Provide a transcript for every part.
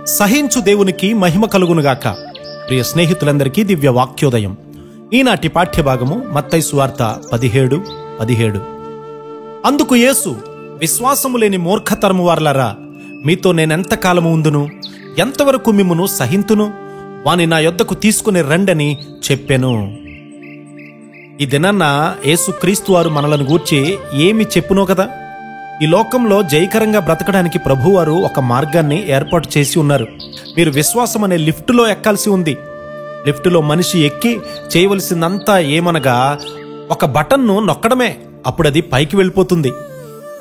సహించు దేవునికి మహిమ కలుగునుగాక. ప్రియ స్నేహితులందరికీ దివ్య వాక్యోదయం. ఈనాటి పాఠ్యభాగము మత్తయి సువార్త 17:17. అందుకు యేసు, విశ్వాసము లేని మూర్ఖతరము వారలారా, మీతో నేనెంతకాలము ఉందును, ఎంతవరకు మిమ్మును సహింతును, వాని నా యొద్దకు తీసుకుని రండని చెప్పెను. ఈ దినాన్న యేసుక్రీస్తు వారు మనలను గూర్చి ఏమి చెప్పునో కదా. ఈ లోకంలో జయకరంగా బ్రతకడానికి ప్రభువారు ఒక మార్గాన్ని ఏర్పాటు చేసి ఉన్నారు. మీరు విశ్వాసం అనే లిఫ్టులో ఎక్కాల్సి ఉంది. లిఫ్టులో మనిషి ఎక్కి చేయవలసిందంతా ఏమనగా ఒక బటన్ను నొక్కడమే, అప్పుడది పైకి వెళ్ళిపోతుంది.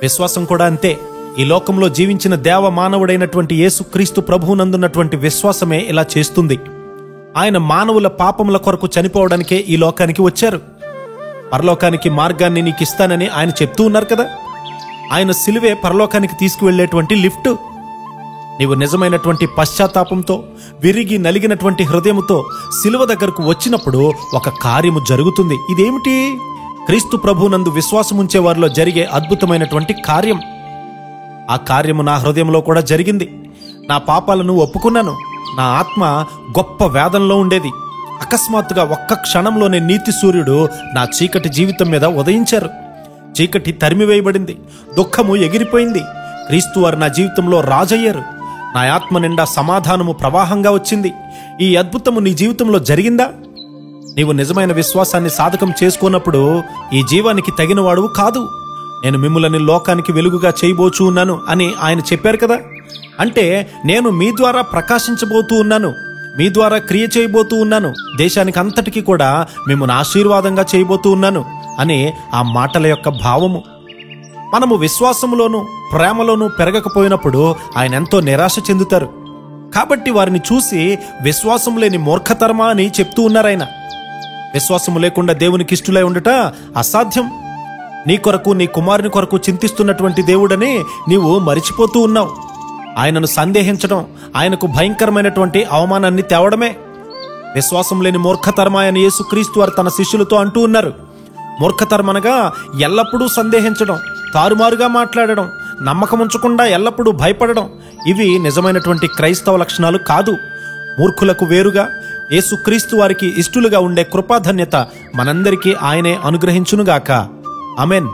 విశ్వాసం కూడా అంతే. ఈ లోకంలో జీవించిన దేవ మానవుడైనటువంటి యేసుక్రీస్తు ప్రభువునందున్నటువంటి విశ్వాసమే ఇలా చేస్తుంది. ఆయన మానవుల పాపముల కొరకు చనిపోవడానికే ఈ లోకానికి వచ్చారు. పరలోకానికి మార్గాన్ని నీకు ఇస్తానని ఆయన చెప్తూ ఉన్నారు కదా. ఆయన సిలువే పరలోకానికి తీసుకువెళ్లేటువంటి లిఫ్ట్. నీవు నిజమైనటువంటి పశ్చాత్తాపంతో, విరిగి నలిగినటువంటి హృదయముతో సిలువ దగ్గరకు వచ్చినప్పుడు ఒక కార్యము జరుగుతుంది. ఇదేమిటి? క్రీస్తు ప్రభువునందు విశ్వాసముంచే వారిలో జరిగే అద్భుతమైనటువంటి కార్యం. ఆ కార్యము నా హృదయంలో కూడా జరిగింది. నా పాపాలను ఒప్పుకున్నాను. నా ఆత్మ గొప్ప వేదనలో ఉండేది. అకస్మాత్తుగా ఒక్క క్షణంలోనే నీతి సూర్యుడు నా చీకటి జీవితం మీద ఉదయించారు. చీకటి తరిమివేయబడింది. దుఃఖము ఎగిరిపోయింది. క్రీస్తు వారు నా జీవితంలో రాజయ్యారు. నా ఆత్మ నిండా సమాధానము ప్రవాహంగా వచ్చింది. ఈ అద్భుతము నీ జీవితంలో జరిగిందా? నీవు నిజమైన విశ్వాసాన్ని సాధకం చేసుకున్నప్పుడు ఈ జీవానికి తగిన వాడువు కాదు. నేను మిమ్ములని లోకానికి వెలుగుగా చేయబోచూ ఉన్నాను అని ఆయన చెప్పారు కదా. అంటే నేను మీ ద్వారా ప్రకాశించబోతూ ఉన్నాను, మీ ద్వారా క్రియ చేయబోతూ ఉన్నాను, దేశానికి అంతటికీ కూడా మిమ్మల్ని ఆశీర్వాదంగా చేయబోతూ ఉన్నాను అని ఆ మాటల యొక్క భావము. మనము విశ్వాసములోను ప్రేమలోను పెరగకపోయినప్పుడు ఆయన ఎంతో నిరాశ చెందుతారు. కాబట్టి వారిని చూసి విశ్వాసం లేని మూర్ఖతరమా అని చెప్తూ ఉన్నారు ఆయన. విశ్వాసము లేకుండా దేవునికి ఇష్టలై ఉండట అసాధ్యం. నీ కొరకు, నీ కుమారుని కొరకు చింతిస్తున్నటువంటి దేవుడని నీవు మరిచిపోతూ ఉన్నావు. ఆయనను సందేహించడం ఆయనకు భయంకరమైనటువంటి అవమానాన్ని తేవడమే. విశ్వాసం లేని మూర్ఖతరమా అని యేసుక్రీస్తు వారు తన శిష్యులతో అంటూ ఉన్నారు. మూర్ఖతరమనగా ఎల్లప్పుడూ సందేహించడం, తారుమారుగా మాట్లాడడం, నమ్మకం ఉంచకుండా ఎల్లప్పుడూ భయపడడం. ఇవి నిజమైనటువంటి క్రైస్తవ లక్షణాలు కాదు. మూర్ఖులకు వేరుగా యేసుక్రీస్తు వారికి ఇష్టలుగా ఉండే కృపాధన్యత మనందరికీ ఆయనే అనుగ్రహించునుగాక. ఆమెన్.